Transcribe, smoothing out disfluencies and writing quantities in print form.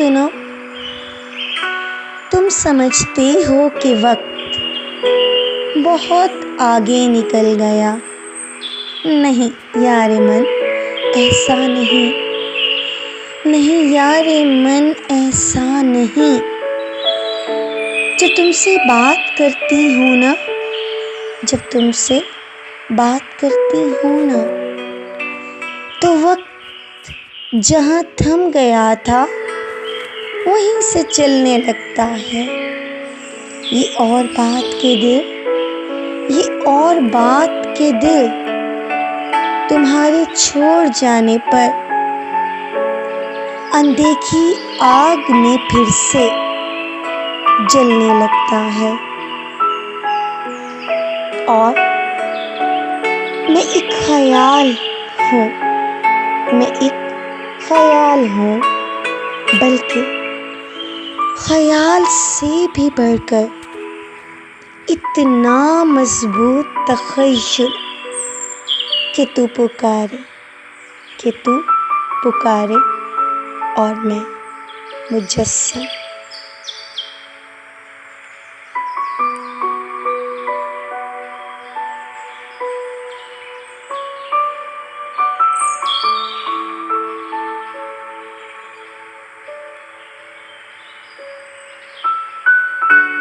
सुनो, तुम समझते हो कि वक्त बहुत आगे निकल गया। नहीं यारे मन, ऐसा नहीं। नहीं यारे मन, ऐसा नहीं। जब तुमसे बात करती हूँ ना, जब तुमसे बात करती हूँ ना, तो वक्त जहाँ थम गया था वहीं से चलने लगता है। ये और बात के दिल, ये और बात के दिल तुम्हारे छोड़ जाने पर अनदेखी आग में फिर से जलने लगता है। और मैं एक ख्याल हूँ, मैं एक ख्याल हूँ, बल्कि ख्याल से भी बढ़कर इतना मजबूत तख़य्युल कि तू पुकारे और मैं मुजस्सम।